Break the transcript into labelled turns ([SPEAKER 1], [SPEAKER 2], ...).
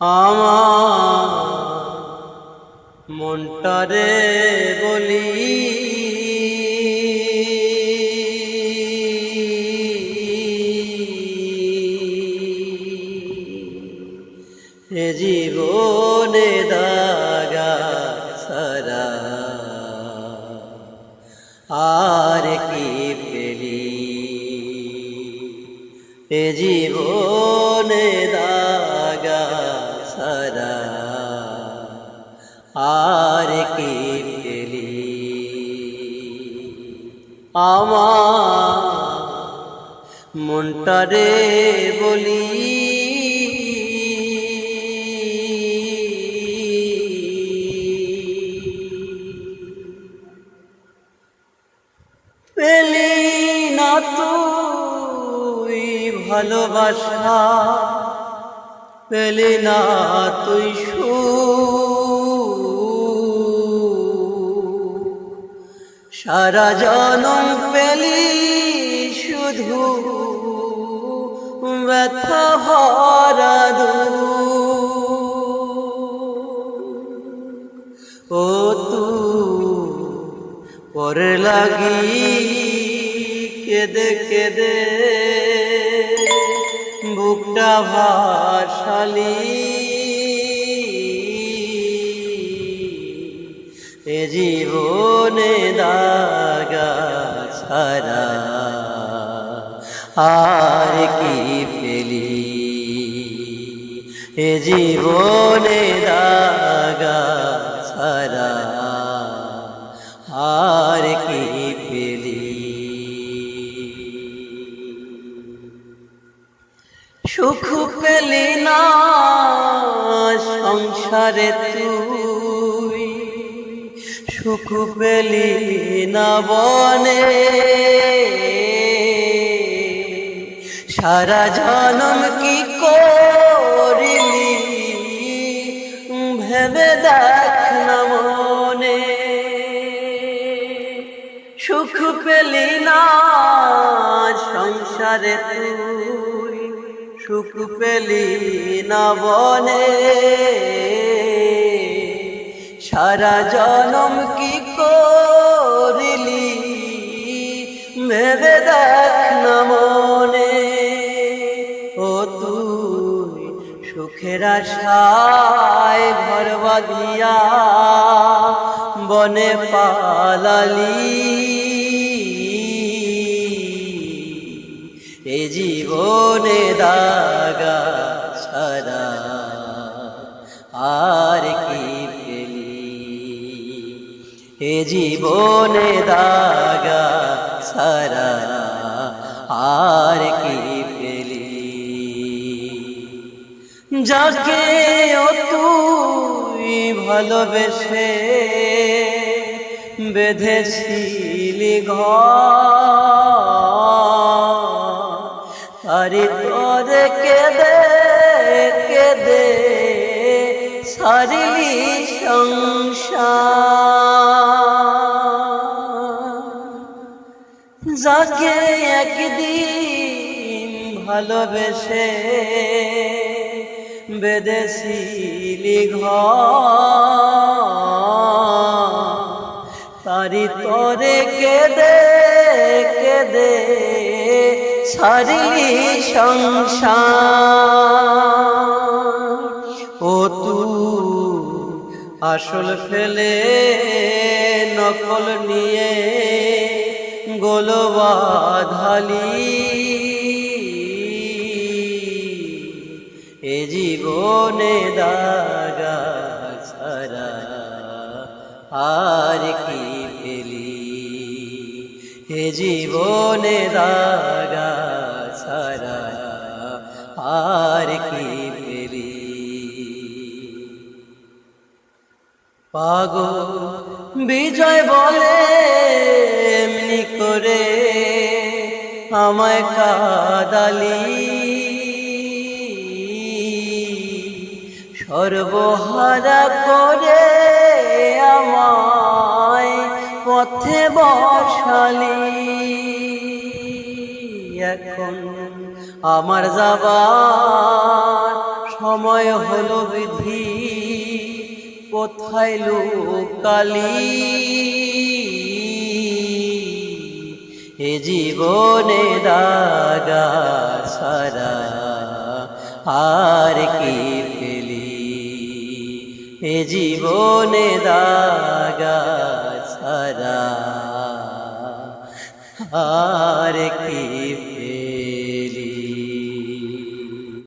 [SPEAKER 1] আমার মনটারে বলি এ জীবনে দাগা সারা আর কি পেলি এ জীবনে দাগা সারা আর কি পেলি আমার মনটারে বলি পেলি না তুই ভালোবাসা, পেলি না তুই সারা জনম পেলি শুধু ব্যথা ভরা ও তুই পর লাগি কেঁদে কেঁদে বুকটা ভাসালি এ জীবনে দাগা ছাড়া আর কি পেলি এ জীবনে দাগা ছাড়া আর কি পেলি সুখ পেলি না সংসারে তুই, সুখ পেলি না বনে সারা জনম কি করিলি ভেবে দেখ না মনে সুখ পেলি না সংসারে তুই, সুখ পেলি না বনে সারা জনম কি করিলি ভেবে দেখ না মনে ও তুই সুখের আশায় ঘর বাঁধিয়া বনে পালালি এ জীবনে দাগা ছাড়া আর কি পেলি এ জীবনে দাগা ছাড়া আর কি পেলি যাকে ও তুই ভালোবেসে বেঁধেছিলি ঘর আরে তোরে কেঁদে কেঁদে সারিলি সংসার যাকে একদিন ভালোবেসে বেঁধেছিলি ঘর তারি তোরে কেঁদে কেঁদে ছাড়লি সংসার ও তুই আসল ফেলে নকল নিয়ে গোল বাঁধালি এ জীবনে দাগা ছাড়া আর কি পেলি এ জীবনে দাগা ছাড়া আর কি পেলি পাগল বিজয় বলে এমনি করে আমায় কাঁদালি সর্বহারা করে আমায় পথে বসালি এখন আমার যাবার সময় হলো বিধি কোথায় লুকালি এ জীবনে দাগা সারা আর কি পেলি এ জীবনে দাগা সারা আর কি